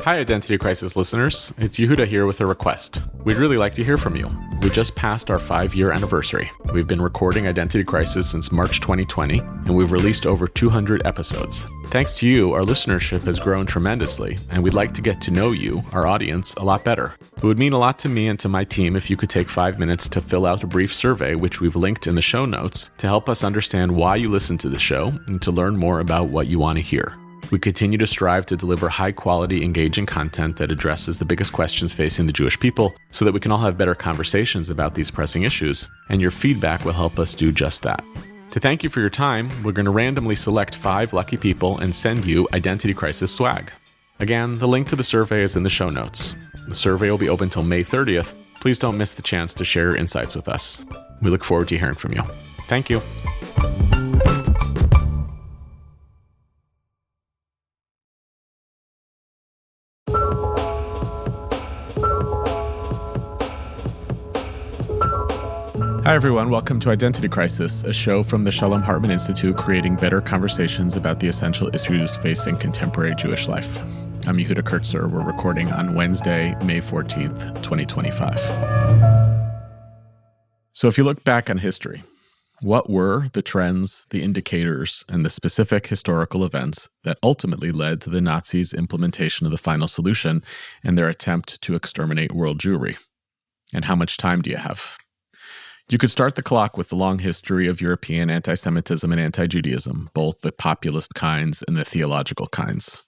Hi, Identity Crisis listeners. It's Yehuda here with a request. We'd really like to hear from you. We just passed our 5-year anniversary. We've been recording Identity Crisis since March 2020, and we've released over 200 episodes. Thanks to you, our listenership has grown tremendously, and we'd like to get to know you, our audience, a lot better. It would mean a lot to me and to my team if you could take 5 minutes to fill out a brief survey, which we've linked in the show notes, to help us understand why you listen to the show and to learn more about what you want to hear. We continue to strive to deliver high-quality, engaging content that addresses the biggest questions facing the Jewish people so that we can all have better conversations about these pressing issues, and your feedback will help us do just that. To thank you for your time, we're going to randomly select 5 lucky people and send you Identity Crisis swag. Again, the link to the survey is in the show notes. The survey will be open till May 30th. Please don't miss the chance to share your insights with us. We look forward to hearing from you. Thank you. Hi, everyone. Welcome to Identity Crisis, a show from the Shalom Hartman Institute creating better conversations about the essential issues facing contemporary Jewish life. I'm Yehuda Kurtzer. We're recording on Wednesday, May 14th, 2025. So if you look back on history, what were the trends, the indicators, and the specific historical events that ultimately led to the Nazis' implementation of the final solution and their attempt to exterminate world Jewry? And how much time do you have? You could start the clock with the long history of European anti-Semitism and anti-Judaism, both the populist kinds and the theological kinds.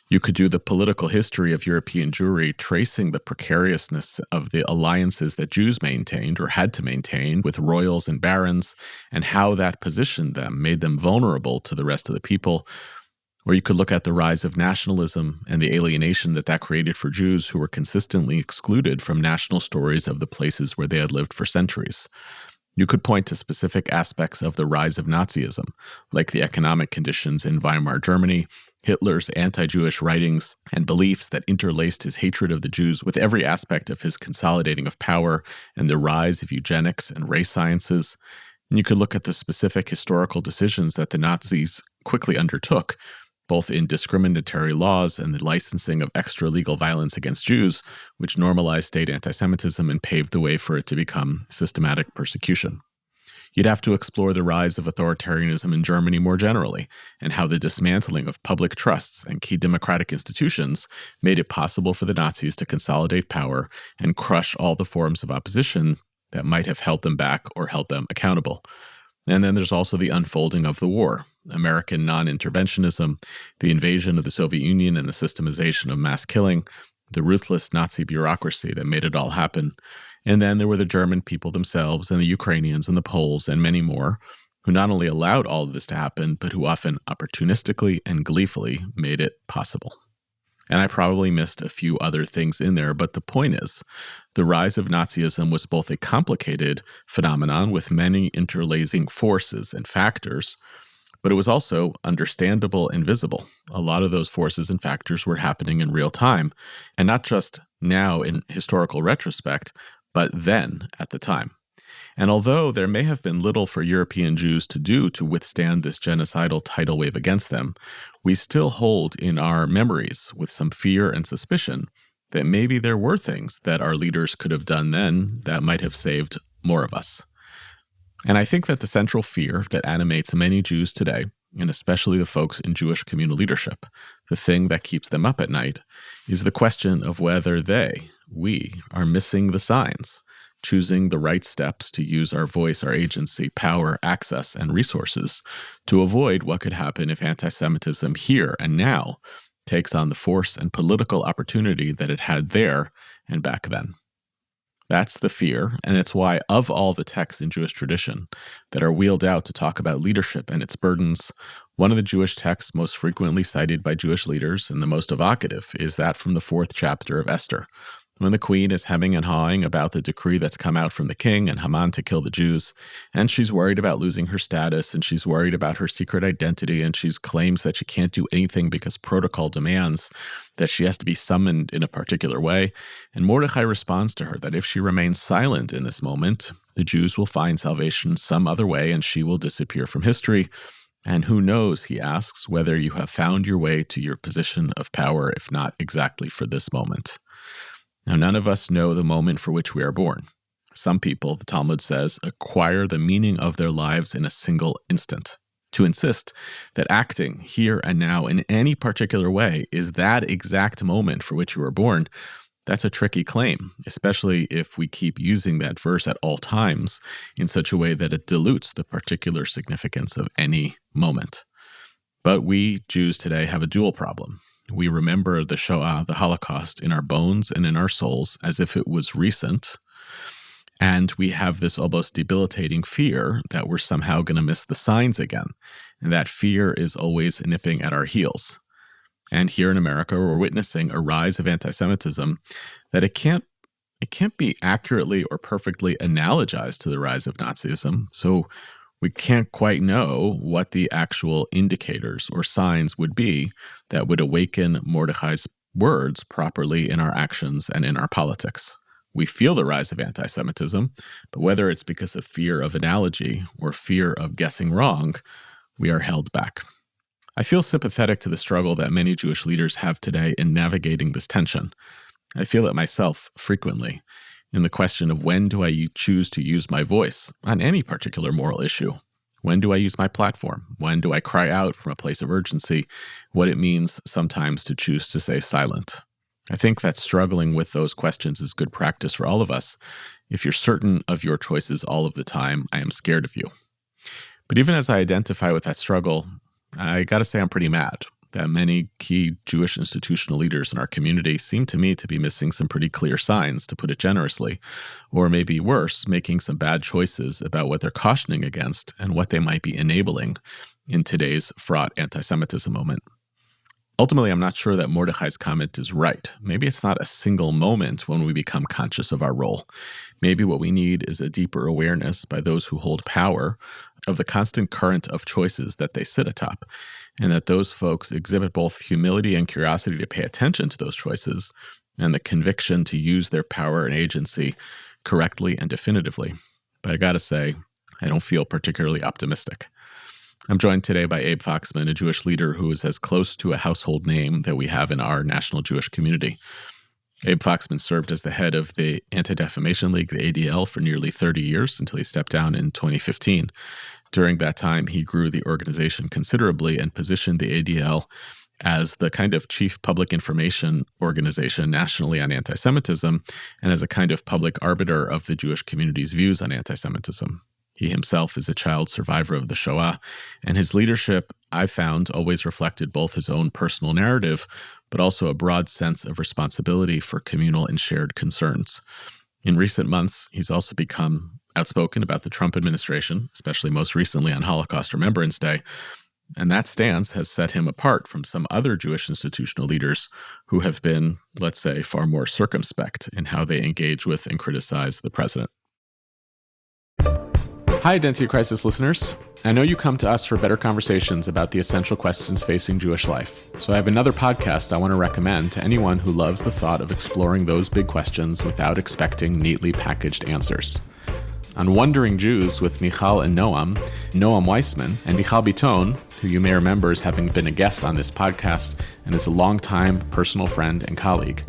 You could do the political history of European Jewry, tracing the precariousness of the alliances that Jews maintained or had to maintain with royals and barons, and how that positioned them, made them vulnerable to the rest of the people. Or you could look at the rise of nationalism and the alienation that created for Jews who were consistently excluded from national stories of the places where they had lived for centuries. You could point to specific aspects of the rise of Nazism, like the economic conditions in Weimar Germany, Hitler's anti-Jewish writings and beliefs that interlaced his hatred of the Jews with every aspect of his consolidating of power, and the rise of eugenics and race sciences. And you could look at the specific historical decisions that the Nazis quickly undertook, both in discriminatory laws and the licensing of extra-legal violence against Jews, which normalized state anti-Semitism and paved the way for it to become systematic persecution. You'd have to explore the rise of authoritarianism in Germany more generally, and how the dismantling of public trusts and key democratic institutions made it possible for the Nazis to consolidate power and crush all the forms of opposition that might have held them back or held them accountable. And then there's also the unfolding of the war, American non-interventionism, the invasion of the Soviet Union and the systemization of mass killing, the ruthless Nazi bureaucracy that made it all happen. And then there were the German people themselves and the Ukrainians and the Poles and many more, who not only allowed all of this to happen, but who often opportunistically and gleefully made it possible. And I probably missed a few other things in there, but the point is, the rise of Nazism was both a complicated phenomenon with many interlacing forces and factors, but it was also understandable and visible. A lot of those forces and factors were happening in real time, and not just now in historical retrospect, but then at the time. And although there may have been little for European Jews to do to withstand this genocidal tidal wave against them, we still hold in our memories with some fear and suspicion that maybe there were things that our leaders could have done then that might have saved more of us. And I think that the central fear that animates many Jews today, and especially the folks in Jewish communal leadership, the thing that keeps them up at night, is the question of whether we, are missing the signs, choosing the right steps to use our voice, our agency, power, access, and resources to avoid what could happen if anti-Semitism here and now takes on the force and political opportunity that it had there and back then. That's the fear, and it's why, of all the texts in Jewish tradition that are wheeled out to talk about leadership and its burdens, one of the Jewish texts most frequently cited by Jewish leaders and the most evocative is that from the 4th chapter of Esther, when the queen is hemming and hawing about the decree that's come out from the king and Haman to kill the Jews, and she's worried about losing her status, and she's worried about her secret identity, and she claims that she can't do anything because protocol demands that she has to be summoned in a particular way. And Mordechai responds to her that if she remains silent in this moment, the Jews will find salvation some other way and she will disappear from history. And who knows, he asks, whether you have found your way to your position of power, if not exactly for this moment. Now, none of us know the moment for which we are born. Some people, the Talmud says, acquire the meaning of their lives in a single instant. To insist that acting here and now in any particular way is that exact moment for which you were born, that's a tricky claim, especially if we keep using that verse at all times in such a way that it dilutes the particular significance of any moment. But we Jews today have a dual problem. We remember the Shoah, the Holocaust, in our bones and in our souls as if it was recent. And we have this almost debilitating fear that we're somehow going to miss the signs again. And that fear is always nipping at our heels. And here in America, we're witnessing a rise of anti-Semitism that it can't be accurately or perfectly analogized to the rise of Nazism. So we can't quite know what the actual indicators or signs would be that would awaken Mordechai's words properly in our actions and in our politics. We feel the rise of anti-Semitism, but whether it's because of fear of analogy or fear of guessing wrong, we are held back. I feel sympathetic to the struggle that many Jewish leaders have today in navigating this tension. I feel it myself frequently in the question of when do I choose to use my voice on any particular moral issue? When do I use my platform? When do I cry out from a place of urgency what it means sometimes to choose to stay silent? I think that struggling with those questions is good practice for all of us. If you're certain of your choices all of the time, I am scared of you. But even as I identify with that struggle, I got to say I'm pretty mad that many key Jewish institutional leaders in our community seem to me to be missing some pretty clear signs, to put it generously, or maybe worse, making some bad choices about what they're cautioning against and what they might be enabling in today's fraught anti-Semitism moment. Ultimately, I'm not sure that Mordechai's comment is right. Maybe it's not a single moment when we become conscious of our role. Maybe what we need is a deeper awareness by those who hold power of the constant current of choices that they sit atop, and that those folks exhibit both humility and curiosity to pay attention to those choices and the conviction to use their power and agency correctly and definitively. But I got to say, I don't feel particularly optimistic. I'm joined today by Abe Foxman, a Jewish leader who is as close to a household name that we have in our national Jewish community. Abe Foxman served as the head of the Anti-Defamation League, the ADL, for nearly 30 years until he stepped down in 2015. During that time, he grew the organization considerably and positioned the ADL as the kind of chief public information organization nationally on anti-Semitism and as a kind of public arbiter of the Jewish community's views on anti-Semitism. He himself is a child survivor of the Shoah, and his leadership, I found, always reflected both his own personal narrative, but also a broad sense of responsibility for communal and shared concerns. In recent months, he's also become outspoken about the Trump administration, especially most recently on Holocaust Remembrance Day, and that stance has set him apart from some other Jewish institutional leaders who have been, let's say, far more circumspect in how they engage with and criticize the president. Hi, Identity Crisis listeners. I know you come to us for better conversations about the essential questions facing Jewish life. So I have another podcast I want to recommend to anyone who loves the thought of exploring those big questions without expecting neatly packaged answers. On Wondering Jews with Michal and Noam Weissman, and Michal Biton, who you may remember as having been a guest on this podcast and is a longtime personal friend and colleague,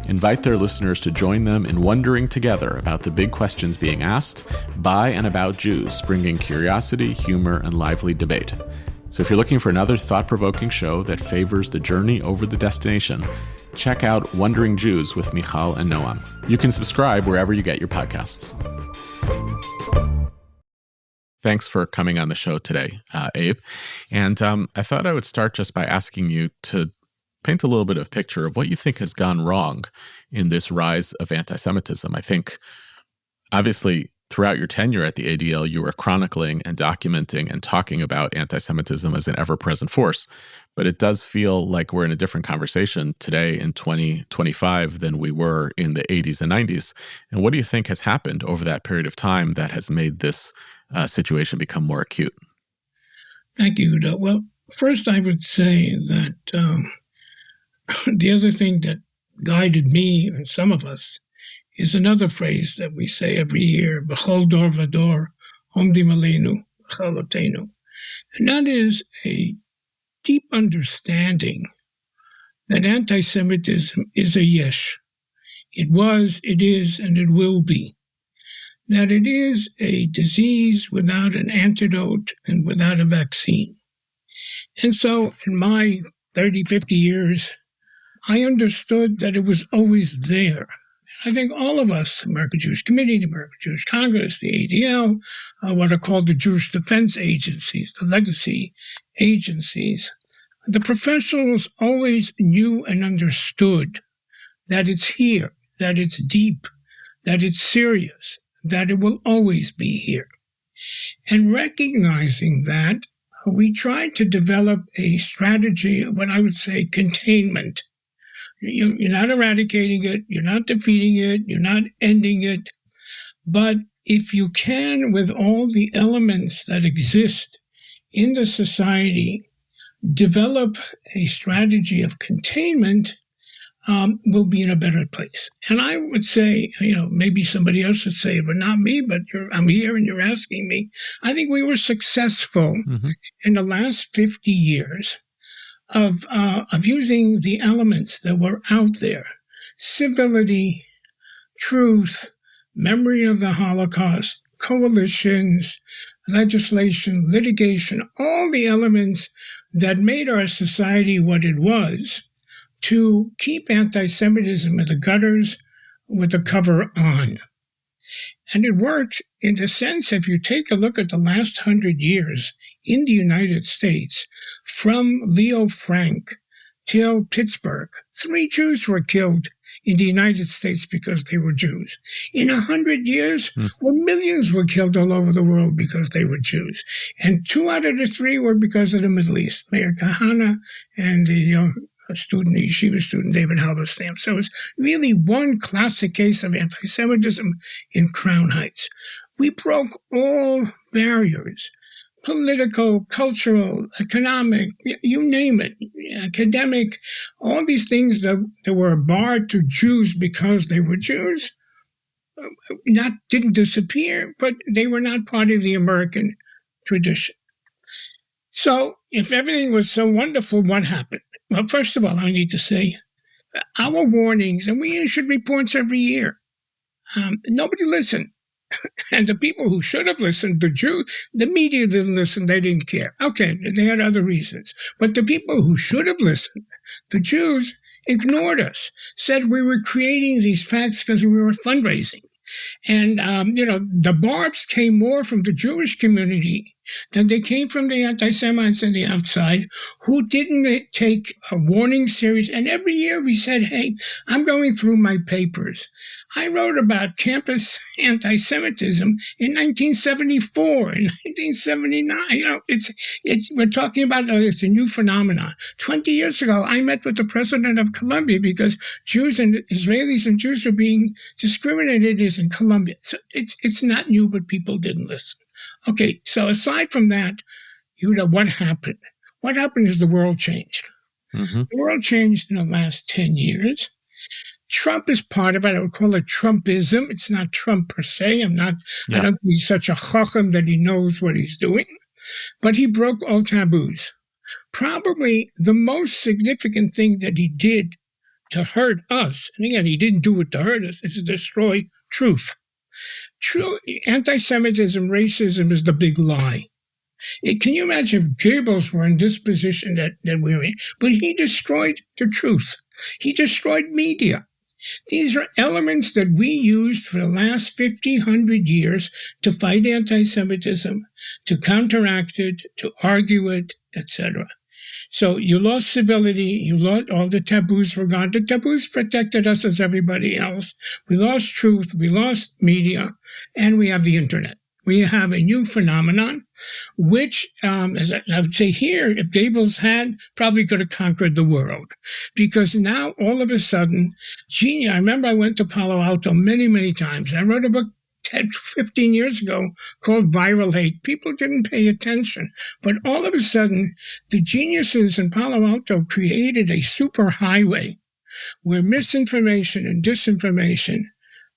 invite their listeners to join them in wondering together about the big questions being asked by and about Jews, bringing curiosity, humor, and lively debate. So if you're looking for another thought-provoking show that favors the journey over the destination, check out Wondering Jews with Michal and Noam. You can subscribe wherever you get your podcasts. Thanks for coming on the show today, Abe. And I thought I would start just by asking you to paint a little bit of a picture of what you think has gone wrong in this rise of anti-Semitism. I think, obviously, throughout your tenure at the ADL, you were chronicling and documenting and talking about anti-Semitism as an ever-present force. But it does feel like we're in a different conversation today in 2025 than we were in the 80s and 90s. And what do you think has happened over that period of time that has made this situation become more acute? Thank you, Yehuda. Well, first I would say that the other thing that guided me and some of us is another phrase that we say every year, B'chol dor v'dor omdim aleinu, b'chalotenu. And that is a deep understanding that anti-Semitism is a yesh. It was, it is, and it will be. That it is a disease without an antidote and without a vaccine. And so in my 30, 50 years, I understood that it was always there. I think all of us, American Jewish Committee, the American Jewish Congress, the ADL, what are called the Jewish Defense Agencies, the legacy agencies, the professionals always knew and understood that it's here, that it's deep, that it's serious, that it will always be here. And recognizing that, we tried to develop a strategy of what I would say containment. You're not eradicating it, you're not defeating it, you're not ending it, but if you can, with all the elements that exist in the society, develop a strategy of containment, we'll be in a better place. And I would say, maybe somebody else would say, but not me, but I'm here and you're asking me. I think we were successful in the last 50 years of using the elements that were out there: civility, truth, memory of the Holocaust, coalitions, legislation, litigation, all the elements that made our society what it was, to keep anti-Semitism in the gutters with the cover on. And it worked in the sense, if you take a look at the last 100 years in the United States, from Leo Frank till Pittsburgh, 3 Jews were killed in the United States because they were Jews. In 100 years, millions were killed all over the world because they were Jews. And 2 out of the 3 were because of the Middle East, Meir Kahane and the yeshiva student David Halberstam. So it's really one classic case of anti-Semitism in Crown Heights. We broke all barriers: political, cultural, economic, you name it, academic, all these things that were barred to Jews because they were Jews didn't disappear, but they were not part of the American tradition. So if everything was so wonderful, what happened? Well, first of all, I need to say our warnings, and we issued reports every year. Nobody listened. And the people who should have listened, the media didn't listen, they didn't care. Okay, they had other reasons. But the people who should have listened, the Jews, ignored us, said we were creating these facts because we were fundraising. And, the barbs came more from the Jewish community than they came from the anti-Semites on the outside, who didn't take a warning serious. And every year we said, hey, I'm going through my papers. I wrote about campus anti-Semitism in 1974, in 1979. We're talking about it's a new phenomenon. 20 years ago, I met with the president of Columbia because Jews and Israelis and Jews were being discriminated against in Columbia. So it's not new, but people didn't listen. Okay, so aside from that, what happened? What happened is the world changed. The world changed in the last 10 years. Trump is part of it. I would call it Trumpism. It's not Trump per se. I don't think he's such a chacham that he knows what he's doing. But he broke all taboos. Probably the most significant thing that he did to hurt us, and again, he didn't do it to hurt us, is to destroy truth. True anti-Semitism, racism is the big lie. Can you imagine if Goebbels were in this position that we're in? But he destroyed the truth. He destroyed media. These are elements that we used for the last 50, 100 years to fight anti-Semitism, to counteract it, to argue it, etc. So you lost civility, you lost all the taboos were gone. The taboos protected us as everybody else. We lost truth, we lost media, and we have the internet. We have a new phenomenon, which, as I would say here, if Goebbels had, probably could have conquered the world. Because now, all of a sudden, I remember I went to Palo Alto many, many times. I wrote a book 10, 15 years ago called Viral Hate. People didn't pay attention. But all of a sudden, the geniuses in Palo Alto created a super highway where misinformation and disinformation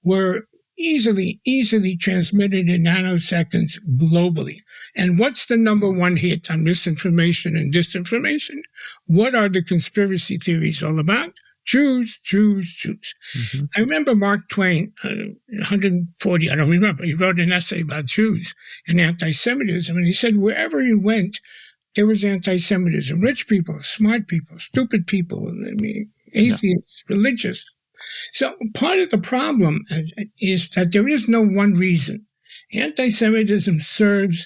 were easily transmitted in nanoseconds globally. And what's the number one hit on misinformation and disinformation? What are the conspiracy theories all about? Jews, Jews, Jews. Mm-hmm. I remember Mark Twain, 140, I don't remember, he wrote an essay about Jews and anti-Semitism, and he said wherever he went, there was anti-Semitism. Rich people, smart people, stupid people, atheists, religious. So part of the problem is that there is no one reason. Anti-Semitism serves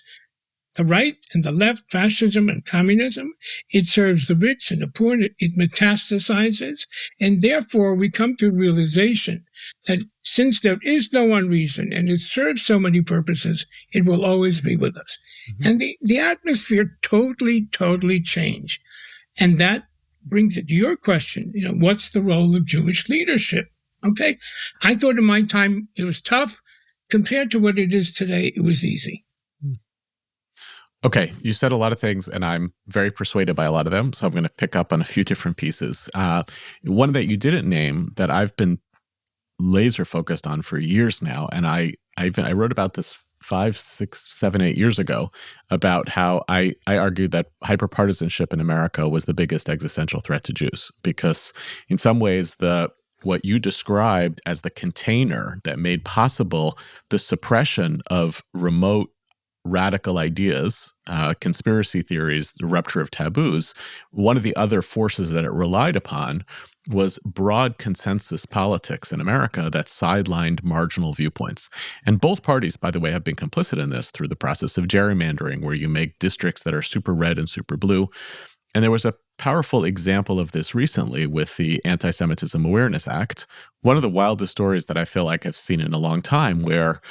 the right and the left, fascism and communism. It serves the rich and the poor. It metastasizes. And therefore, we come to a realization that since there is no one reason and it serves so many purposes, it will always be with us. Mm-hmm. And the atmosphere totally changed. And that brings it to your question, what's the role of Jewish leadership? Okay. I thought in my time it was tough. Compared to what it is today, it was easy. Okay, you said a lot of things, and I'm very persuaded by a lot of them, so I'm going to pick up on a few different pieces. One that you didn't name that I've been laser focused on for years now, and I wrote about this 5, 6, 7, 8 years ago about how I argued that hyperpartisanship in America was the biggest existential threat to Jews, because in some ways what you described as the container that made possible the suppression of remote radical ideas, conspiracy theories, the rupture of taboos, one of the other forces that it relied upon was broad consensus politics in America that sidelined marginal viewpoints. And both parties, by the way, have been complicit in this through the process of gerrymandering, where you make districts that are super red and super blue. And there was a powerful example of this recently with the Anti-Semitism Awareness Act. One of the wildest stories that I feel like I've seen in a long time, where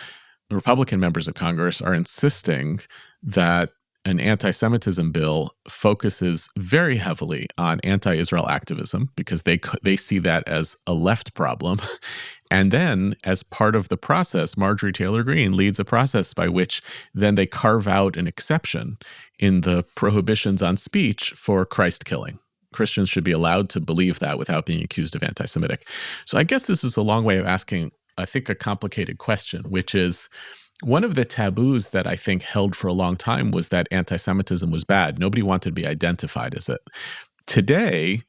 Republican members of Congress are insisting that an anti-Semitism bill focuses very heavily on anti-Israel activism because they see that as a left problem. And then, as part of the process, Marjorie Taylor Greene leads a process by which then they carve out an exception in the prohibitions on speech for Christ killing. Christians should be allowed to believe that without being accused of anti-Semitic. So I guess this is a long way of asking, I think, a complicated question, which is one of the taboos that I think held for a long time was that anti-Semitism was bad. Nobody wanted to be identified as it. Today,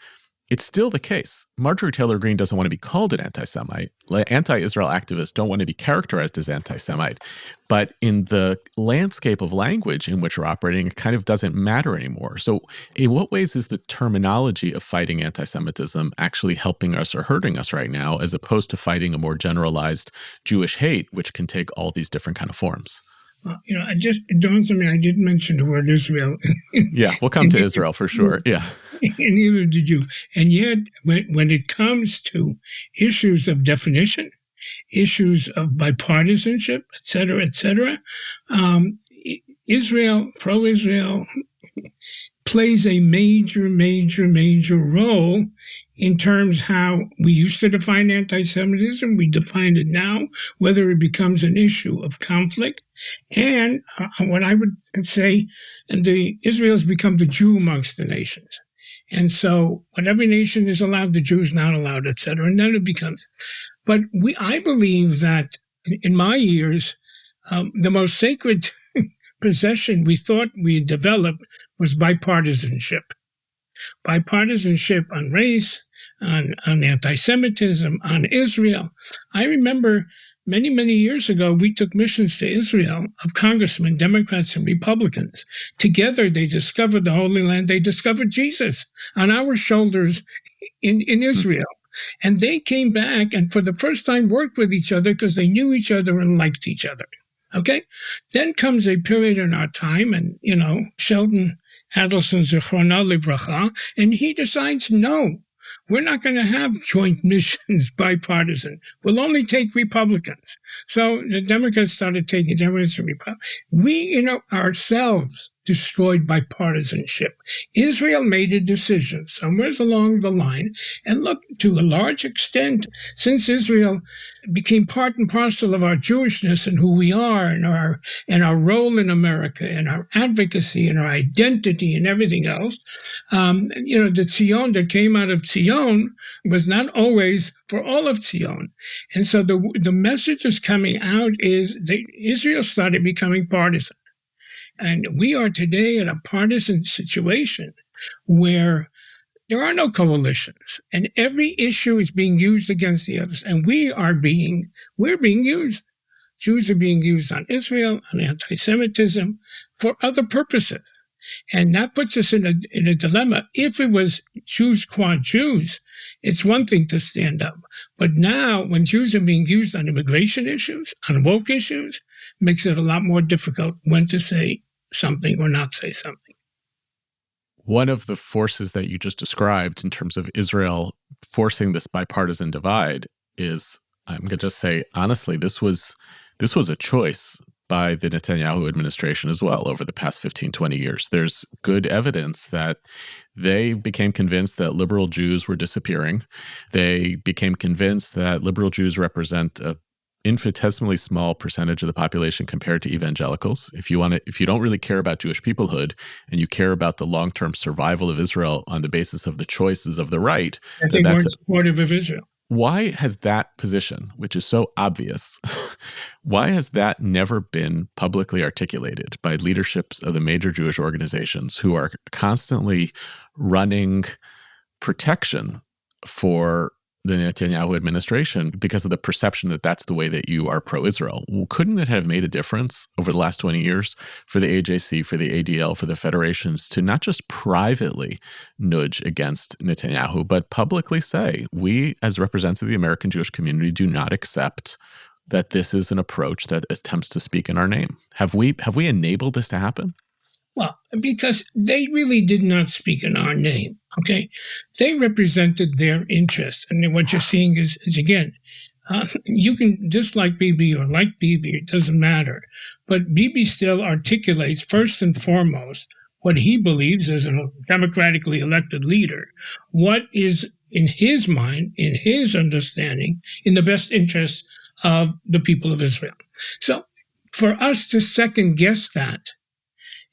it's still the case. Marjorie Taylor Greene doesn't want to be called an anti-Semite. Anti-Israel activists don't want to be characterized as anti-Semite. But in the landscape of language in which we're operating, it kind of doesn't matter anymore. So in what ways is the terminology of fighting anti-Semitism actually helping us or hurting us right now, as opposed to fighting a more generalized Jewish hate, which can take all these different kind of forms? It dawns on me, I didn't mention the word Israel. Yeah, we'll come to Israel for sure. Yeah. And neither did you. And yet, when it comes to issues of definition, issues of bipartisanship, et cetera, Israel, pro-Israel, plays a major role in terms how we used to define anti-Semitism. We define it now, whether it becomes an issue of conflict. And what I would say, Israel has become the Jew amongst the nations. And so when every nation is allowed, the Jews not allowed, et cetera, and then it becomes. But I believe that in my years, the most sacred possession we thought we had developed was bipartisanship. Bipartisanship on race, on anti-Semitism, on Israel. I remember many years ago, we took missions to Israel of congressmen, Democrats and Republicans. Together, they discovered the Holy Land. They discovered Jesus on our shoulders in Israel. And they came back and for the first time worked with each other because they knew each other and liked each other. Okay? Then comes a period in our time, and, Sheldon Adelson Zichrono Livracha, and he decides, no, we're not going to have joint missions bipartisan. We'll only take Republicans. So the Democrats started taking Democrats and Republicans. We, ourselves destroyed by partisanship. Israel made a decision somewhere along the line, and look, to a large extent, since Israel became part and parcel of our Jewishness and who we are and our role in America and our advocacy and our identity and everything else, the Zion that came out of Zion was not always for all of Zion. And so the message that's coming out is that Israel started becoming partisan. And we are today in a partisan situation where there are no coalitions, and every issue is being used against the others, and we're being used. Jews are being used on Israel, on anti-Semitism, for other purposes. And that puts us in a dilemma. If it was Jews quad Jews, it's one thing to stand up. But now, when Jews are being used on immigration issues, on woke issues, makes it a lot more difficult when to say something or not say something. One of the forces that you just described in terms of Israel forcing this bipartisan divide is, I'm going to just say, honestly, this was a choice by the Netanyahu administration as well over the past 15, 20 years. There's good evidence that they became convinced that liberal Jews were disappearing. They became convinced that liberal Jews represent a infinitesimally small percentage of the population compared to evangelicals. If you don't really care about Jewish peoplehood and you care about the long-term survival of Israel on the basis of the choices of the right, they weren't supportive of Israel. Why has that position, which is so obvious, why has that never been publicly articulated by leaderships of the major Jewish organizations who are constantly running protection for the Netanyahu administration because of the perception that that's the way that you are pro-Israel? Well, couldn't it have made a difference over the last 20 years for the AJC, for the ADL, for the federations to not just privately nudge against Netanyahu, but publicly say, we as representatives of the American Jewish community do not accept that this is an approach that attempts to speak in our name? Have we enabled this to happen? Well, because they really did not speak in our name, okay? They represented their interests. And what you're seeing is again, you can dislike Bibi or like Bibi, it doesn't matter. But Bibi still articulates, first and foremost, what he believes as a democratically elected leader, what is in his mind, in his understanding, in the best interest of the people of Israel. So for us to second guess that,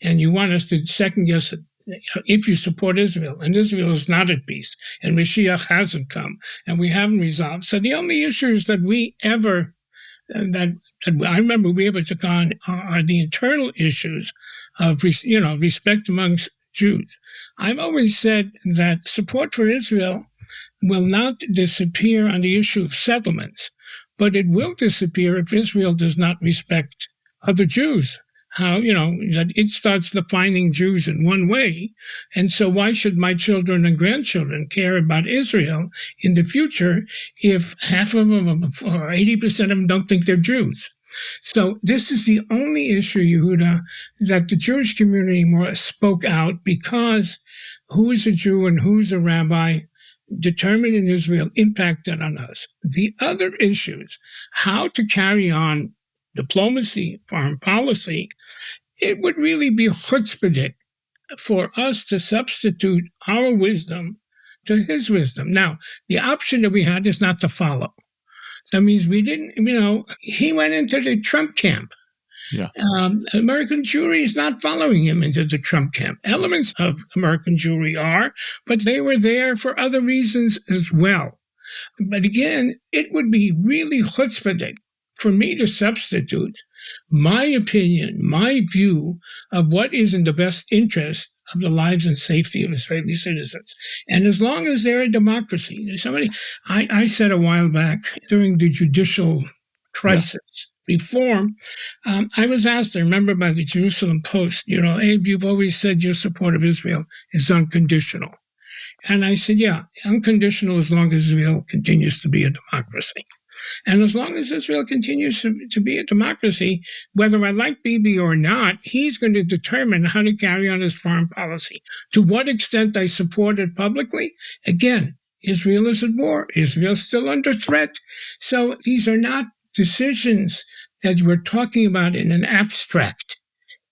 and you want us to second guess it, if you support Israel, and Israel is not at peace, and Mashiach hasn't come, and we haven't resolved. So the only issues that that I remember we ever took on are the internal issues of respect amongst Jews. I've always said that support for Israel will not disappear on the issue of settlements, but it will disappear if Israel does not respect other Jews. How, that it starts defining Jews in one way. And so why should my children and grandchildren care about Israel in the future if half of them or 80% of them don't think they're Jews? So this is the only issue, Yehuda, that the Jewish community more spoke out, because who is a Jew and who's a rabbi determined in Israel impacted on us. The other issues, how to carry on diplomacy, foreign policy, it would really be chutzpahdik for us to substitute our wisdom to his wisdom. Now, the option that we had is not to follow. That means we didn't, he went into the Trump camp. Yeah. American Jewry is not following him into the Trump camp. Elements of American Jewry are, but they were there for other reasons as well. But again, it would be really chutzpahdik for me to substitute my opinion, my view of what is in the best interest of the lives and safety of Israeli citizens. And as long as they're a democracy, I said a while back during the judicial crisis reform, I was asked, I remember, by the Jerusalem Post, Abe, you've always said your support of Israel is unconditional. And I said, yeah, unconditional as long as Israel continues to be a democracy. And as long as Israel continues to be a democracy, whether I like Bibi or not, he's going to determine how to carry on his foreign policy. To what extent I support it publicly? Again, Israel is at war. Israel is still under threat. So these are not decisions that we're talking about in an abstract.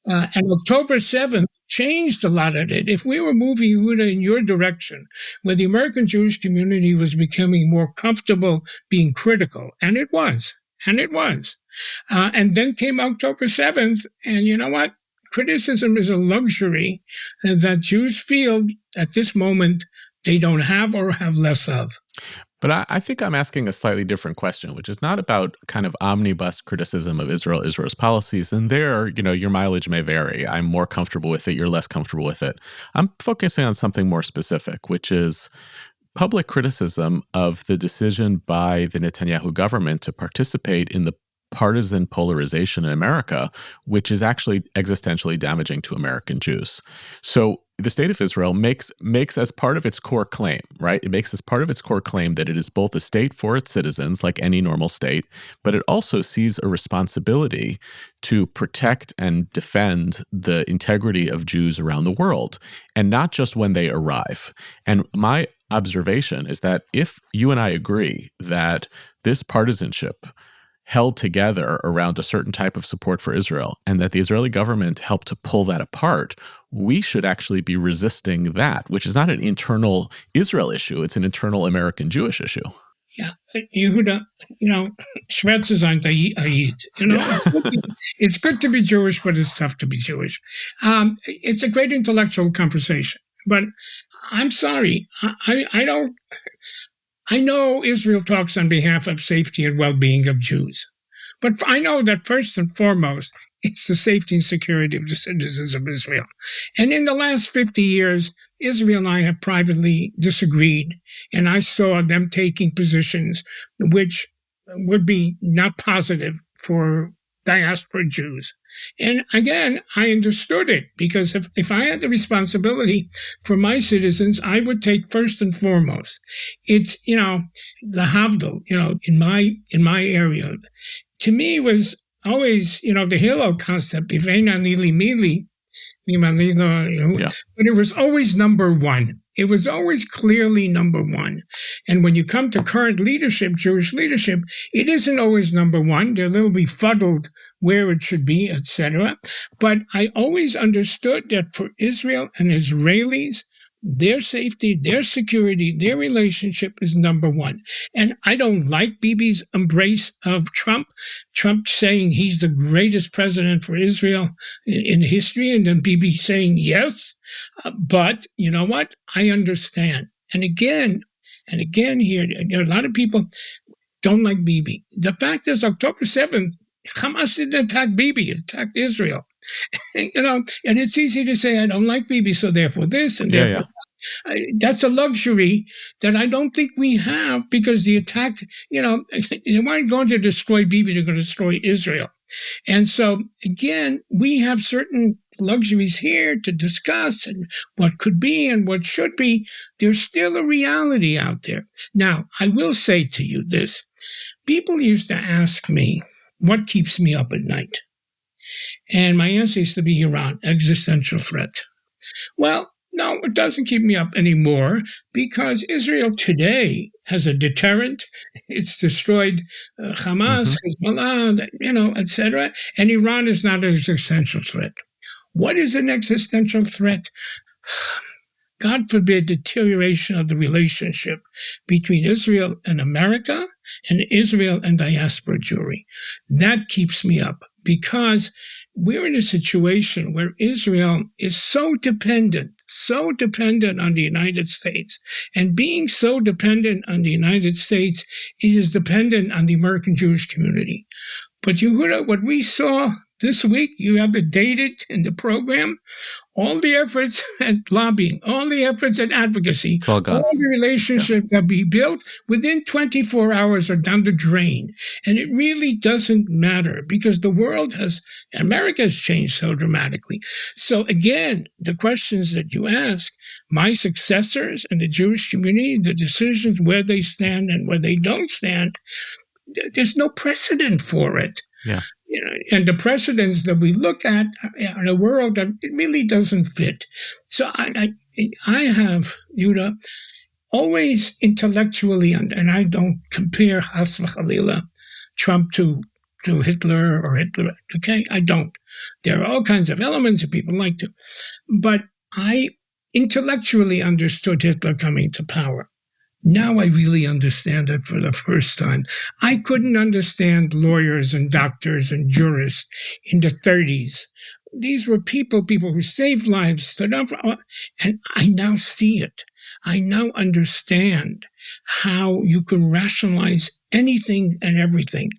And October 7th changed a lot of it. If we were moving Yehuda in your direction, where the American Jewish community was becoming more comfortable being critical, and it was, and then came October 7th, and you know what? Criticism is a luxury that Jews feel at this moment they don't have or have less of. But I think I'm asking a slightly different question, which is not about kind of omnibus criticism of Israel's policies. And there, your mileage may vary. I'm more comfortable with it. You're less comfortable with it. I'm focusing on something more specific, which is public criticism of the decision by the Netanyahu government to participate in the partisan polarization in America, which is actually existentially damaging to American Jews. So the state of Israel makes as part of its core claim, right? It makes as part of its core claim that it is both a state for its citizens, like any normal state, but it also sees a responsibility to protect and defend the integrity of Jews around the world, and not just when they arrive. And my observation is that if you and I agree that this partisanship held together around a certain type of support for Israel, and that the Israeli government helped to pull that apart, we should actually be resisting that, which is not an internal Israel issue. It's an internal American Jewish issue. Yeah, Yehuda, Schwarz ist ein Ayid. It's good to be Jewish, but it's tough to be Jewish. It's a great intellectual conversation, but I'm sorry, I know Israel talks on behalf of safety and well-being of Jews, but I know that first and foremost, it's the safety and security of the citizens of Israel. And in the last 50 years, Israel and I have privately disagreed, and I saw them taking positions which would be not positive for diaspora Jews. And again, I understood it, because if I had the responsibility for my citizens, I would take first and foremost. It's, lahavdil, in my area, to me was always, the halo concept, Ivena Nili Mili, but it was always number one. It was always clearly number one. And when you come to current leadership, Jewish leadership, it isn't always number one. They're a little befuddled where it should be, etc. But I always understood that for Israel and Israelis, their safety, their security, their relationship is number one. And I don't like Bibi's embrace of Trump saying he's the greatest president for Israel in history, and then Bibi saying yes. But you know what? I understand. And again here, a lot of people don't like Bibi. The fact is, October 7th, Hamas didn't attack Bibi, it attacked Israel. And it's easy to say, I don't like Bibi, so therefore this and therefore that. That's a luxury that I don't think we have, because the attack, they weren't going to destroy Bibi, they're going to destroy Israel. And so, again, we have certain luxuries here to discuss, and what could be and what should be. There's still a reality out there. Now, I will say to you this. People used to ask me, what keeps me up at night? And my answer used to be Iran, existential threat. Well, no, it doesn't keep me up anymore, because Israel today has a deterrent. It's destroyed Hamas, Hezbollah, etc. And Iran is not an existential threat. What is an existential threat? God forbid, deterioration of the relationship between Israel and America, and Israel and diaspora Jewry. That keeps me up, because we're in a situation where Israel is so dependent on the United States. And being so dependent on the United States, it is dependent on the American Jewish community. But Yehuda, what we saw this week, you have it dated in the program, all the efforts at lobbying, all the efforts at advocacy, all the relationships that be built within 24 hours are down the drain. And it really doesn't matter, because America has changed so dramatically. So again, the questions that you ask, my successors and the Jewish community, the decisions where they stand and where they don't stand, there's no precedent for it. Yeah. And the precedents that we look at in a world that it really doesn't fit. So I have, always intellectually, and I don't compare Has v'Chalila, Trump to Hitler or Hitler. Okay, I don't. There are all kinds of elements that people like to. But I intellectually understood Hitler coming to power. Now I really understand it for the first time. I couldn't understand lawyers and doctors and jurists in the 30s. These were people who saved lives, stood up, and I now see it. I now understand how you can rationalize anything and everything.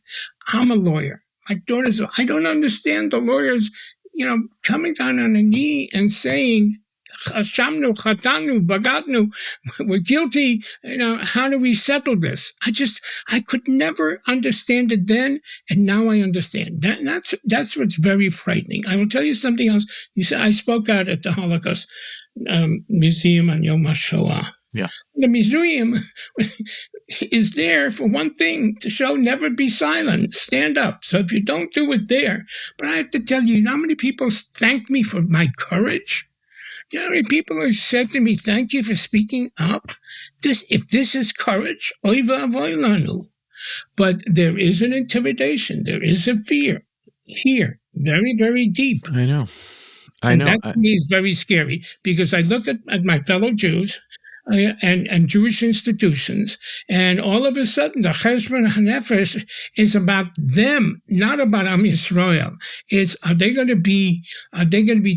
I'm a lawyer. My daughter's, I don't understand the lawyers, coming down on a knee and saying, Hashamnu, Chatanu, Bagadnu, we're guilty. How do we settle this? I could never understand it then, and now I understand. That's what's very frightening. I will tell you something else. You said I spoke out at the Holocaust Museum on Yom HaShoah. Yeah. The museum is there for one thing, to show never be silent, stand up. So if you don't do it there, but I have to tell you, how many people thank me for my courage? You know how many people have said to me, thank you for speaking up? If this is courage, oy va'avoy lanu. But there is an intimidation. There is a fear here, very, very deep. I know. And that to me is very scary, because I look at my fellow Jews and Jewish institutions, and all of a sudden the Cheshbon HaNefesh is about them, not about Am Yisrael. It's are they going to be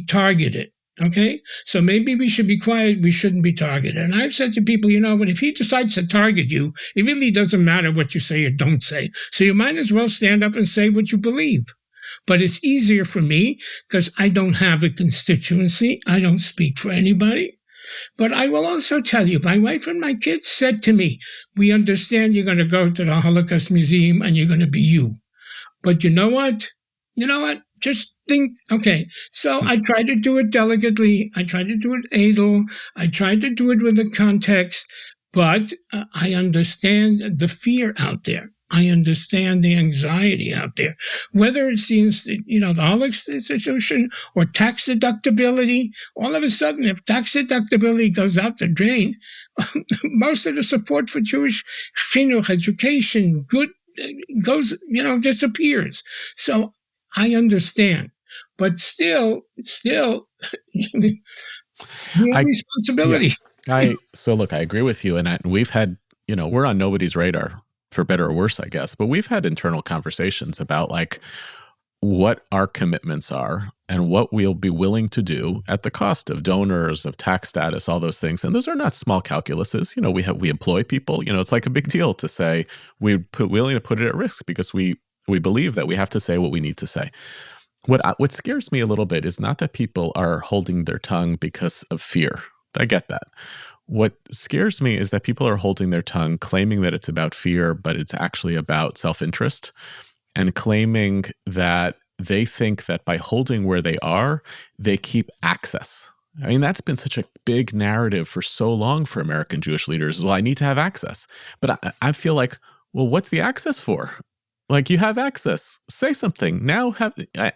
targeted? Okay, so maybe we should be quiet. We shouldn't be targeted. And I've said to people, but if he decides to target you, it really doesn't matter what you say or don't say. So you might as well stand up and say what you believe. But it's easier for me because I don't have a constituency. I don't speak for anybody. But I will also tell you, my wife and my kids said to me, we understand you're going to go to the Holocaust Museum and you're going to be you. But you know what? Just think, okay. So I try to do it delicately. I try to do it edel. I try to do it with a context. But I understand the fear out there. I understand the anxiety out there, whether it's the Holocaust institution or tax deductibility. All of a sudden, if tax deductibility goes out the drain, most of the support for Jewish chinuch, education, disappears. So I understand, but still, we have responsibility. Yeah. So look, I agree with you, and we've had, we're on nobody's radar, for better or worse, I guess. But we've had internal conversations about what our commitments are and what we'll be willing to do at the cost of donors, of tax status, all those things. And those are not small calculuses. We employ people. It's like a big deal to say we're willing to put it at risk because we believe that we have to say what we need to say. What scares me a little bit is not that people are holding their tongue because of fear. I get that. What scares me is that people are holding their tongue, claiming that it's about fear, but it's actually about self-interest, and claiming that they think that by holding where they are, they keep access. I mean, that's been such a big narrative for so long for American Jewish leaders. Well, I need to have access. But I feel like, well, what's the access for? You have access, say something now.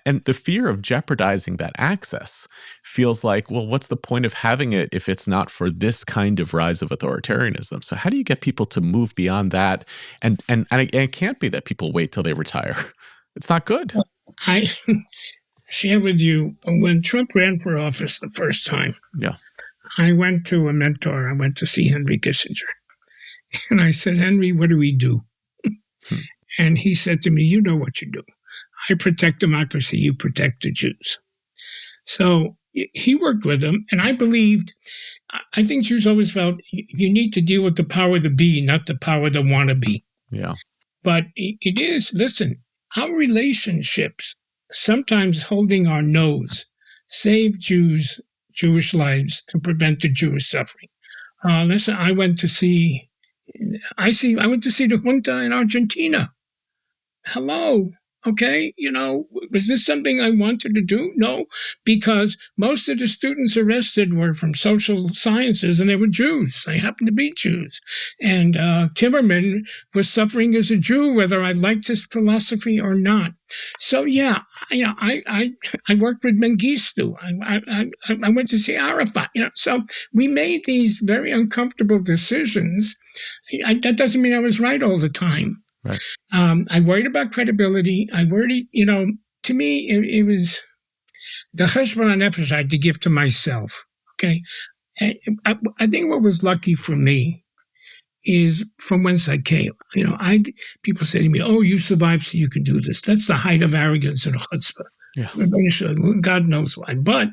And the fear of jeopardizing that access feels like, well, what's the point of having it if it's not for this kind of rise of authoritarianism? So how do you get people to move beyond that? And it can't be that people wait till they retire. It's not good. I share with you, when Trump ran for office the first time, I went to a mentor. I went to see Henry Kissinger. And I said, Henry, what do we do? And he said to me, you know what you do. I protect democracy, you protect the Jews. So he worked with them, and I think Jews always felt you need to deal with the power to be, not the power to want to be. Yeah. But it is, listen, our relationships, sometimes holding our nose, save Jewish lives and prevent the Jewish suffering. Listen, I went to see the junta in Argentina. Hello. Okay, was this something I wanted to do? No, because most of the students arrested were from social sciences, and they were Jews. They happened to be Jews. And Timmerman was suffering as a Jew, whether I liked his philosophy or not. So, yeah, I worked with Mengistu. I went to see Arafat. So we made these very uncomfortable decisions. That doesn't mean I was right all the time. Right. I worried about credibility. I worried, to me, it was the cheshbon hanefesh I had to give to myself. Okay, and I think what was lucky for me is from whence I came. People say to me, "Oh, you survived, so you can do this." That's the height of arrogance and chutzpah. Yeah. God knows why, but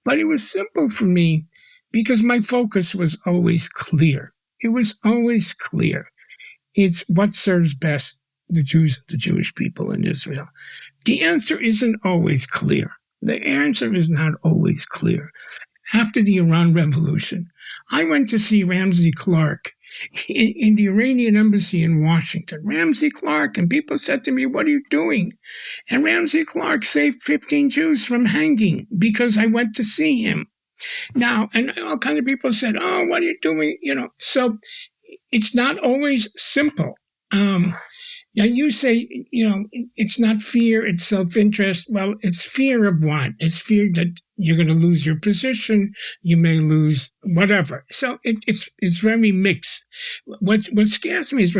it was simple for me because my focus was always clear. It was always clear. It's what serves best the Jews, the Jewish people in Israel. The answer isn't always clear. The answer is not always clear. After the Iran Revolution, I went to see Ramsey Clark in the Iranian embassy in Washington. Ramsey Clark, and people said to me, "What are you doing?" And Ramsey Clark saved 15 Jews from hanging because I went to see him. Now, and all kinds of people said, "Oh, what are you doing?" So it's not always simple. Now you say, it's not fear, it's self-interest. Well, it's fear of what? It's fear that you're going to lose your position, you may lose whatever. So it's very mixed. What scares me is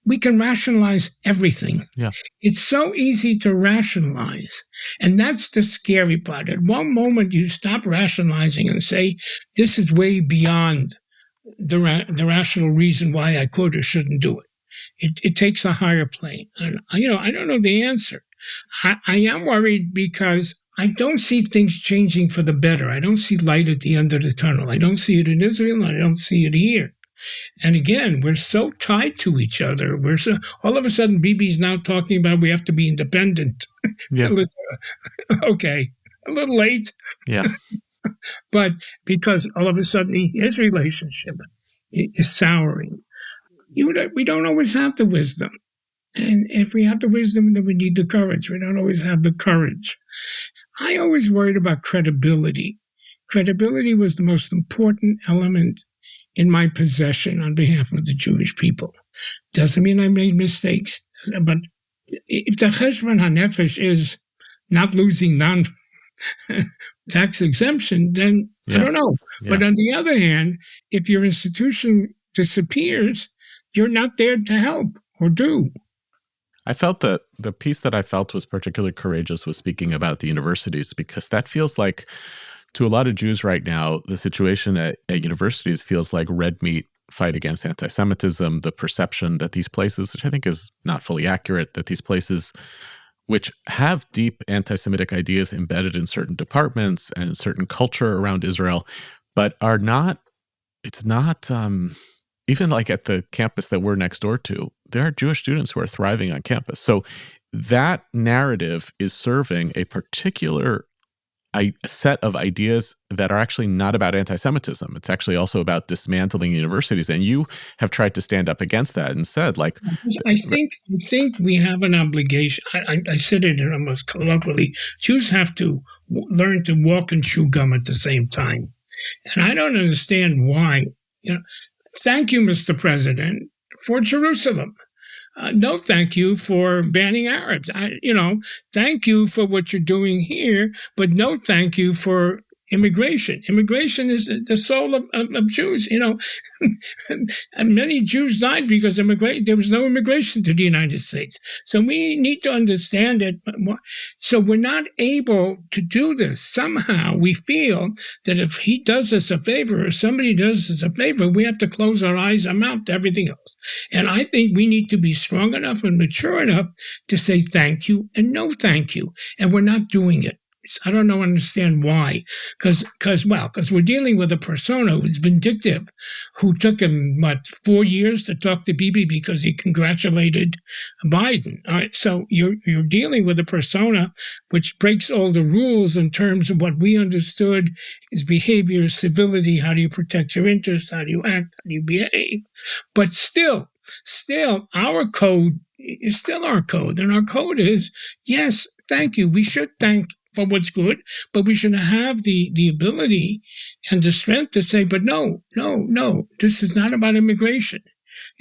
we can rationalize everything. Yeah. It's so easy to rationalize, and that's the scary part. At one moment, you stop rationalizing and say, "This is way beyond the rational reason why I could or shouldn't do it." It takes a higher plane. And, I don't know the answer. I am worried because I don't see things changing for the better. I don't see light at the end of the tunnel. I don't see it in Israel, and I don't see it here. And again, we're so tied to each other. All of a sudden, Bibi's now talking about we have to be independent. Yeah. Okay, a little late. Yeah. But because all of a sudden his relationship is souring. We don't always have the wisdom. And if we have the wisdom, then we need the courage. We don't always have the courage. I always worried about credibility. Credibility was the most important element in my possession on behalf of the Jewish people. Doesn't mean I made mistakes. But if the cheshbon hanefesh is not losing non-tax exemption, then I don't know. Yeah. But on the other hand, if your institution disappears, you're not there to help or do. I felt that the piece that I felt was particularly courageous was speaking about the universities, because that feels like, to a lot of Jews right now, the situation at universities feels like red meat fight against anti-Semitism, the perception that these places, which I think is not fully accurate, that these places which have deep anti-Semitic ideas embedded in certain departments and certain culture around Israel, but are not, it's not, even like at the campus that we're next door to, there are Jewish students who are thriving on campus. So that narrative is serving a particular set of ideas that are actually not about anti-Semitism. It's actually also about dismantling universities. And you have tried to stand up against that and said, like, I think we have an obligation. I said it almost colloquially. Jews have to learn to walk and chew gum at the same time. And I don't understand why. Thank you, Mr. President, for Jerusalem. No, thank you for banning Arabs. Thank you for what you're doing here, but no, thank you for immigration. Immigration is the soul of Jews. And many Jews died because there was no immigration to the United States. So we need to understand it. So we're not able to do this. Somehow we feel that if he does us a favor or somebody does us a favor, we have to close our eyes and mouth to everything else. And I think we need to be strong enough and mature enough to say thank you and no thank you. And we're not doing it. I don't understand why, because we're dealing with a persona who's vindictive, who took him 4 years to talk to Bibi because he congratulated Biden. All right, so you're dealing with a persona which breaks all the rules in terms of what we understood is behavior, civility. How do you protect your interests? How do you act? How do you behave? But still, our code is still our code, and our code is yes, thank you. We should thank for what's good, but we should have the ability and the strength to say, but no, this is not about immigration.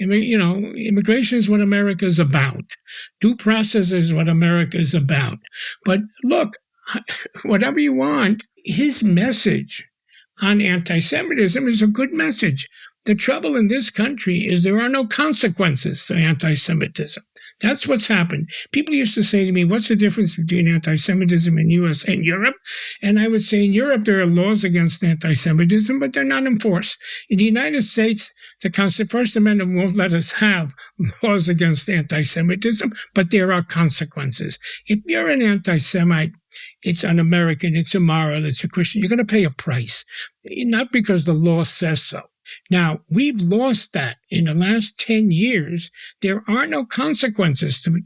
Immigration is what America is about. Due process is what America is about. But look, whatever you want, his message on anti-Semitism is a good message. The trouble in this country is there are no consequences to anti-Semitism. That's what's happened. People used to say to me, what's the difference between anti-Semitism in the U.S. and Europe? And I would say in Europe, there are laws against anti-Semitism, but they're not enforced. In the United States, the First Amendment won't let us have laws against anti-Semitism, but there are consequences. If you're an anti-Semite, it's un-American, it's immoral, it's a Christian, you're going to pay a price, not because the law says so. Now, we've lost that in the last 10 years. There are no consequences to,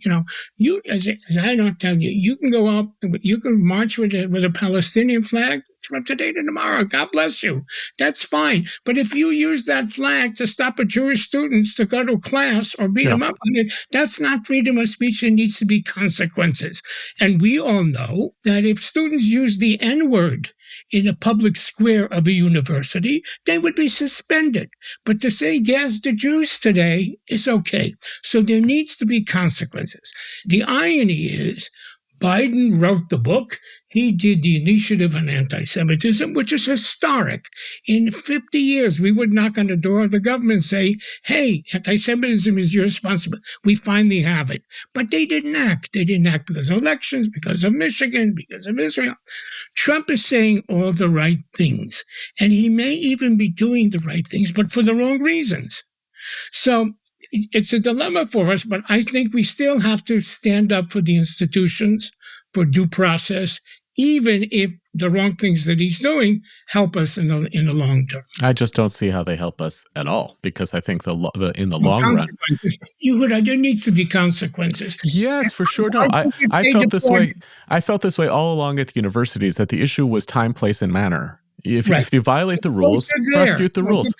you, as I don't tell you, you can go up, you can march with a Palestinian flag from today to tomorrow. God bless you. That's fine. But if you use that flag to stop a Jewish students to go to class or beat them up, that's not freedom of speech. There needs to be consequences. And we all know that if students use the N-word in a public square of a university, they would be suspended. But to say gas the Jews today is okay. So there needs to be consequences. The irony is Biden wrote the book. He did the initiative on anti-Semitism, which is historic. In 50 years, we would knock on the door of the government and say, hey, anti-Semitism is your responsibility. We finally have it. But they didn't act. They didn't act because of elections, because of Michigan, because of Israel. Trump is saying all the right things, and he may even be doing the right things, but for the wrong reasons. So it's a dilemma for us, but I think we still have to stand up for the institutions, for due process, even if the wrong things that he's doing help us in the long term. I just don't see how they help us at all, because I think in the long run, there needs to be consequences. Yes, for sure. No, I felt this way. I felt this way all along at the universities, that the issue was time, place, and manner. If you violate the rules, prosecute the rules.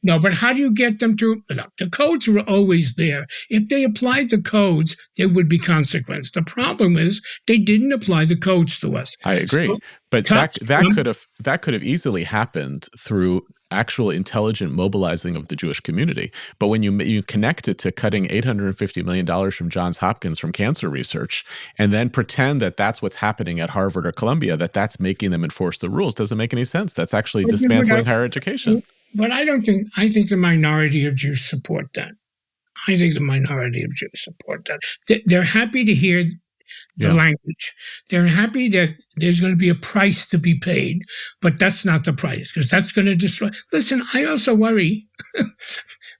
No, but how do you get them to? No, the codes were always there. If they applied the codes, there would be consequence. The problem is they didn't apply the codes to us. I agree, so, but that could have easily happened through actual intelligent mobilizing of the Jewish community. But when you connect it to cutting $850 million from Johns Hopkins from cancer research, and then pretend that that's what's happening at Harvard or Columbia, that's making them enforce the rules, doesn't make any sense. That's actually dismantling higher education. But I think the minority of Jews support that. I think the minority of Jews support that. They're happy to hear the language. They're happy that there's going to be a price to be paid, but that's not the price, because that's going to destroy. Listen, I also worry.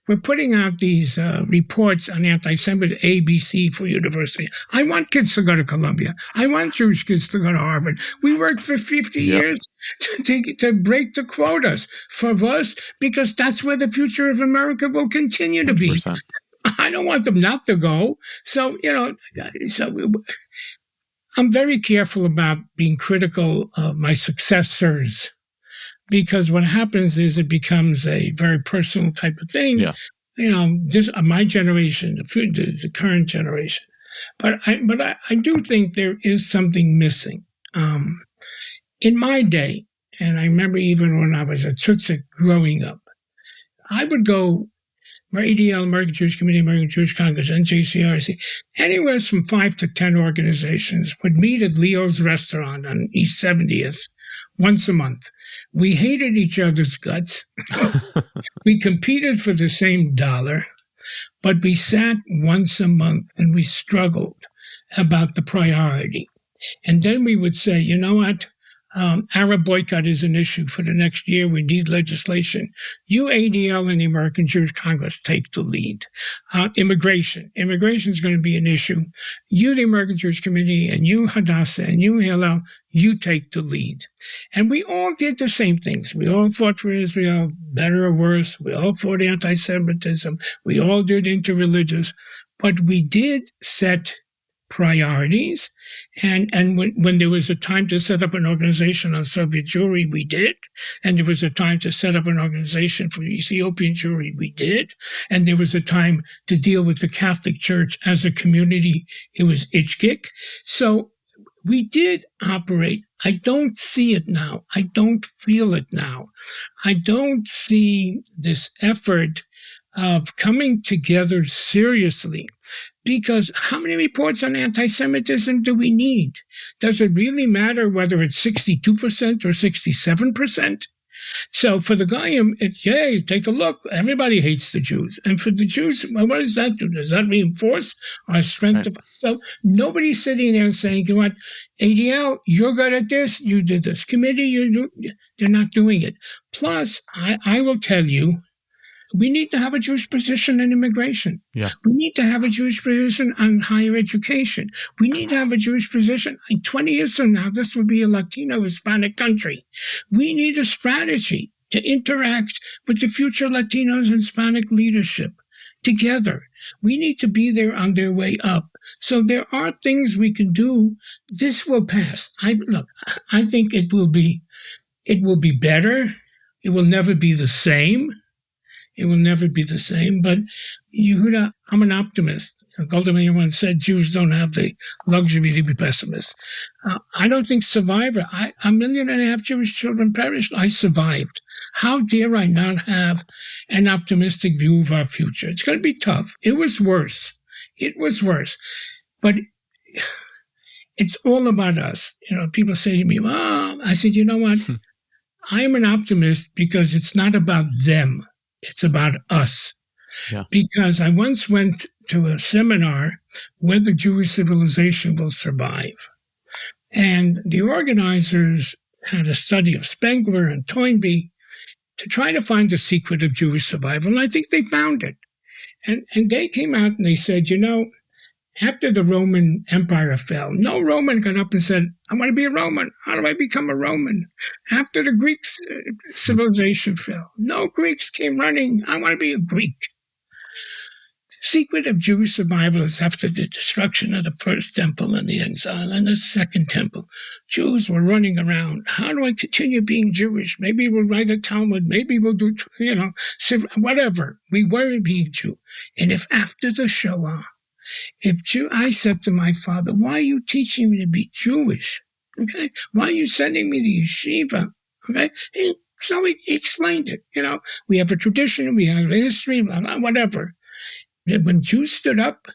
We're putting out these reports on anti-Semitism, ABC for university. I want kids to go to Columbia. I want Jewish kids to go to Harvard. We worked for 50 years to break the quotas for us, because that's where the future of America will continue to be. 100%. I don't want them not to go. So, I'm very careful about being critical of my successors, because what happens is it becomes a very personal type of thing. Yeah. My generation, the current generation. But I do think there is something missing. In my day, and I remember even when I was at Tutsi growing up, I would go ADL, American Jewish Committee, American Jewish Congress, NJCRC, anywhere from 5 to 10 organizations would meet at Leo's restaurant on East 70th once a month. We hated each other's guts. We competed for the same dollar, but we sat once a month and we struggled about the priority. And then we would say, you know what? Arab boycott is an issue for the next year. We need legislation. You, ADL, and the American Jewish Congress take the lead. Immigration is going to be an issue. You, the American Jewish Committee, and you, Hadassah, and you, Hillel, you take the lead. And we all did the same things. We all fought for Israel, better or worse. We all fought anti-Semitism. We all did interreligious. But we did set priorities. And when there was a time to set up an organization on Soviet Jewry, we did. And there was a time to set up an organization for Ethiopian Jewry, we did. And there was a time to deal with the Catholic Church as a community. It was Ichkik. So we did operate. I don't see it now. I don't feel it now. I don't see this effort of coming together seriously. Because how many reports on anti-Semitism do we need? Does it really matter whether it's 62% or 67%? So for the Goyim, it's, yay, take a look. Everybody hates the Jews. And for the Jews, well, what does that do? Does that reinforce our strength? Right. So nobody's sitting there and saying, you know what, ADL, you're good at this. You did this committee. They're not doing it. Plus, I will tell you, we need to have a Jewish position in immigration. Yeah. We need to have a Jewish position on higher education. We need to have a Jewish position. 20 years from now, this will be a Latino Hispanic country. We need a strategy to interact with the future Latinos and Hispanic leadership together. We need to be there on their way up. So there are things we can do. This will pass. I think it will be better. It will never be the same. It will never be the same. But Yehuda, I'm an optimist. Golda Meir once said Jews don't have the luxury to be pessimists. I don't think survivor. 1.5 million Jewish children perished. I survived. How dare I not have an optimistic view of our future? It's going to be tough. It was worse. But it's all about us. People say to me, well, I said, you know what? I'm an optimist because it's not about them. It's about us. Yeah. Because I once went to a seminar, Whether Jewish Civilization Will Survive. And the organizers had a study of Spengler and Toynbee to try to find the secret of Jewish survival. And I think they found it. And they came out and they said, after the Roman Empire fell, no Roman got up and said, I want to be a Roman. How do I become a Roman? After the Greek civilization fell, no Greeks came running. I want to be a Greek. The secret of Jewish survival is after the destruction of the first temple and the exile and the second temple. Jews were running around. How do I continue being Jewish? Maybe we'll write a Talmud. Maybe we'll do, whatever. We were being Jew. And if after the Shoah, I said to my father, why are you teaching me to be Jewish? Okay. Why are you sending me to yeshiva? Okay. So he explained it. We have a tradition, we have a history, blah, blah, whatever. When Jews stood up,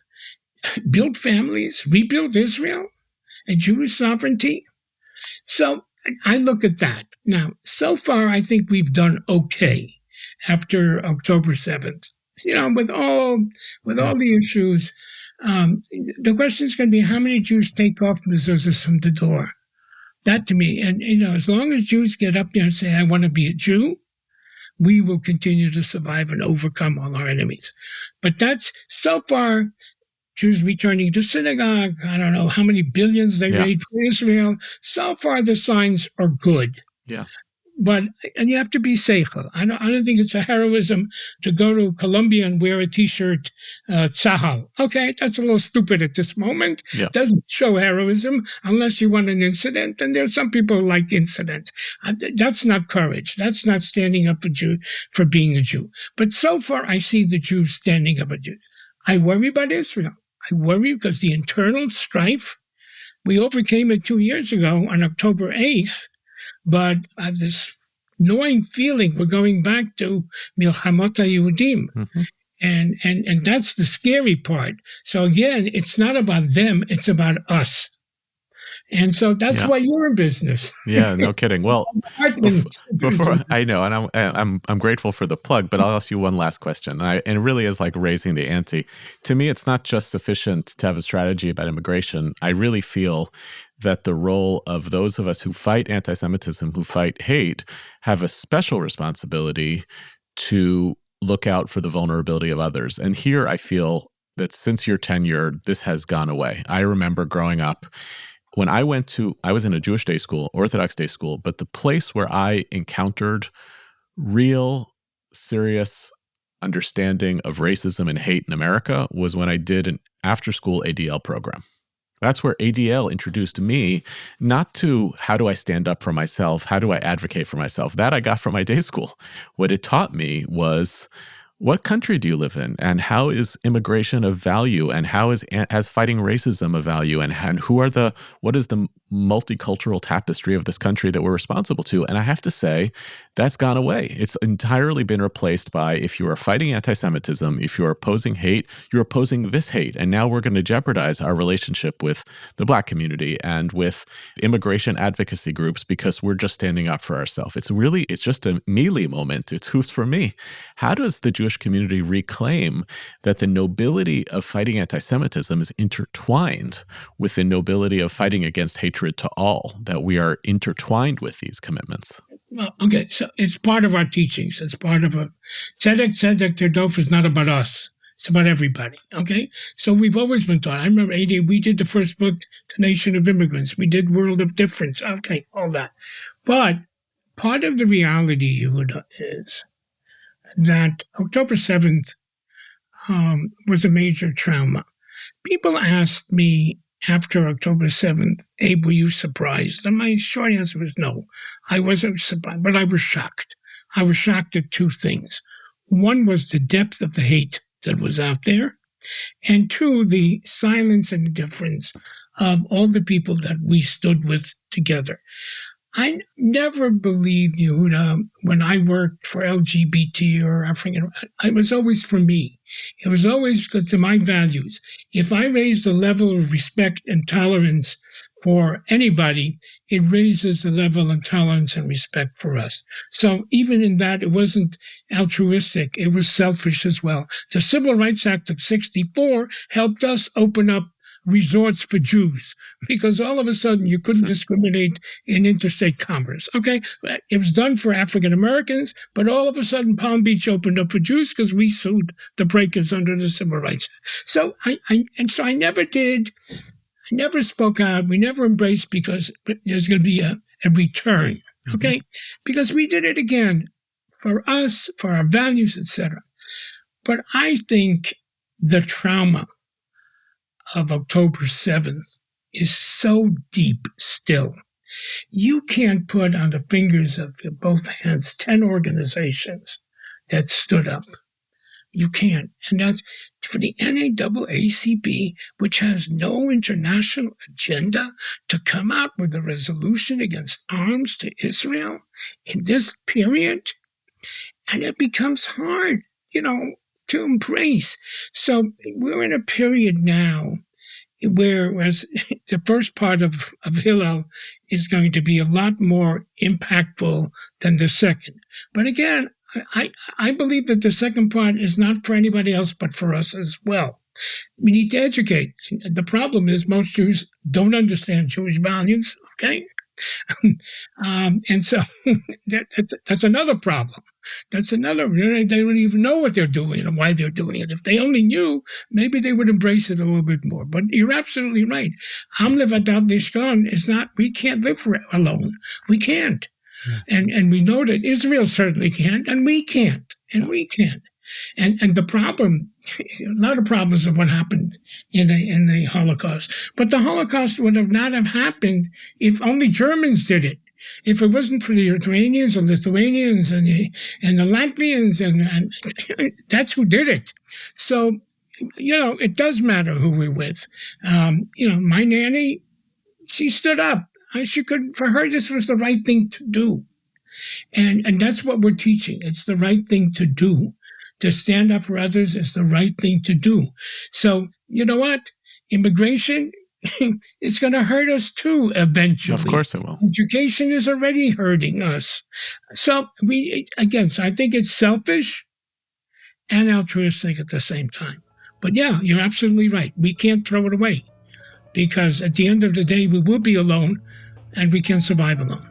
built families, rebuilt Israel and Jewish sovereignty. So I look at that. Now, so far, I think we've done okay after October 7th. With all the issues, the question is going to be how many Jews take off mezuzahs from the door. That to me, and as long as Jews get up there and say, I want to be a Jew, we will continue to survive and overcome all our enemies. But that's, so far, Jews returning to synagogue, I don't know how many billions they made for Israel. So far, the signs are good. Yeah. And you have to be seichel. I don't think it's a heroism to go to Colombia and wear a T-shirt, Tzahal. Okay, that's a little stupid at this moment. Yeah. Doesn't show heroism unless you want an incident. And there are some people who like incidents. That's not courage. That's not standing up for being a Jew. But so far, I see the Jews standing up. I worry about Israel. I worry because the internal strife, we overcame it 2 years ago on October 8th. But I have this gnawing feeling we're going back to Milchamot HaYehudim. Mm-hmm. And that's the scary part. So again, it's not about them, it's about us. And so that's why you're in business. Yeah, no kidding. Well, before I know, and I'm grateful for the plug, but I'll ask you one last question. And it really is like raising the ante. To me, it's not just sufficient to have a strategy about immigration. I really feel that the role of those of us who fight anti-Semitism, who fight hate, have a special responsibility to look out for the vulnerability of others. And here I feel that since your tenure, this has gone away. I remember growing up, when I was in a Jewish day school, Orthodox day school, but the place where I encountered real, serious understanding of racism and hate in America was when I did an after-school ADL program. That's where ADL introduced me, not to how do I stand up for myself, how do I advocate for myself. That I got from my day school. What it taught me was, what country do you live in, and how is immigration of value, and how is fighting racism of value, and what is the multicultural tapestry of this country that we're responsible to. And I have to say, that's gone away. It's entirely been replaced by, if you are fighting anti-Semitism, if you are opposing hate, you're opposing this hate. And now we're going to jeopardize our relationship with the Black community and with immigration advocacy groups because we're just standing up for ourselves. It's just a melee moment. It's who's for me. How does the Jewish community reclaim that the nobility of fighting anti-Semitism is intertwined with the nobility of fighting against hatred to all, that we are intertwined with these commitments? Well, okay, so it's part of our teachings. It's part of Tzedek Terdof is not about us. It's about everybody, okay? So we've always been taught. I remember, AD, we did the first book, The Nation of Immigrants. We did World of Difference, okay, all that. But part of the reality, Yehuda, is that October 7th was a major trauma. People asked me after October 7th, Abe, were you surprised? And my short answer was no. I wasn't surprised, but I was shocked. I was shocked at two things. One was the depth of the hate that was out there, and two, the silence and indifference of all the people that we stood with together. I never believed, Yehuda, when I worked for LGBT or African, it was always for me. It was always because to my values. If I raise the level of respect and tolerance for anybody, it raises the level of tolerance and respect for us. So even in that, it wasn't altruistic. It was selfish as well. The Civil Rights Act of 1964 helped us open up resorts for Jews, because all of a sudden you couldn't discriminate in interstate commerce. Okay, it was done for African Americans, but all of a sudden Palm Beach opened up for Jews because we sued the breakers under the Civil Rights. So I never did. I never spoke out. We never embraced because there's going to be a return. Okay, because we did it again for us, for our values, etc. But I think the trauma of October 7th is so deep still. You can't put on the fingers of both hands 10 organizations that stood up. You can't. And that's for the NAACP, which has no international agenda, to come out with a resolution against arms to Israel in this period. And it becomes hard, to embrace. So we're in a period now whereas the first part of Hillel is going to be a lot more impactful than the second. But again, I believe that the second part is not for anybody else but for us as well. We need to educate. The problem is most Jews don't understand Jewish values, okay? And so that's another problem. That's another. They don't even know what they're doing and why they're doing it. If they only knew, maybe they would embrace it a little bit more. But you're absolutely right. Am levadat nishkan is not. We can't live alone. We can't. Yeah. And we know that Israel certainly can't, and we can't, and we can't. And the problem, a lot of problems of what happened in the Holocaust. But the Holocaust would not have happened if only Germans did it. If it wasn't for the Ukrainians and Lithuanians and the Latvians, and that's who did it. So, it does matter who we're with. My nanny, she stood up. For her, this was the right thing to do. And that's what we're teaching. It's the right thing to do. To stand up for others is the right thing to do. So, you know what? Immigration, it's going to hurt us too eventually. Of course it will. Education is already hurting us. So, I think it's selfish and altruistic at the same time. But yeah, you're absolutely right. We can't throw it away because at the end of the day, we will be alone and we can survive alone.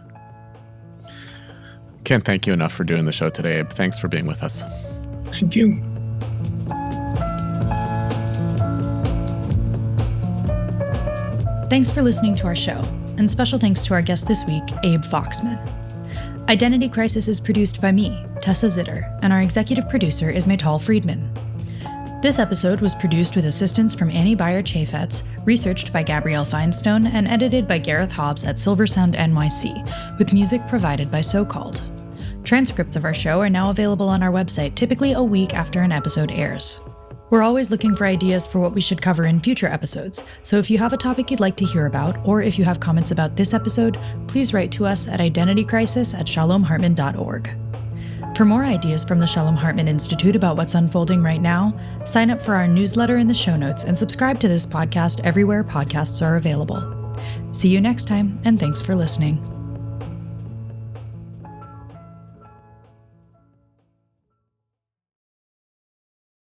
Can't thank you enough for doing the show today, Abe. Thanks for being with us. Thank you. Thanks for listening to our show, and special thanks to our guest this week, Abe Foxman. Identity Crisis is produced by me, Tessa Zitter, and our executive producer is Maytal Friedman. This episode was produced with assistance from Annie Beyer-Chafetz, researched by Gabrielle Feinstone, and edited by Gareth Hobbs at Silversound NYC, with music provided by SoCalled. Transcripts of our show are now available on our website, typically a week after an episode airs. We're always looking for ideas for what we should cover in future episodes, so if you have a topic you'd like to hear about, or if you have comments about this episode, please write to us at identitycrisis@shalomhartman.org. For more ideas from the Shalom Hartman Institute about what's unfolding right now, sign up for our newsletter in the show notes and subscribe to this podcast everywhere podcasts are available. See you next time, and thanks for listening.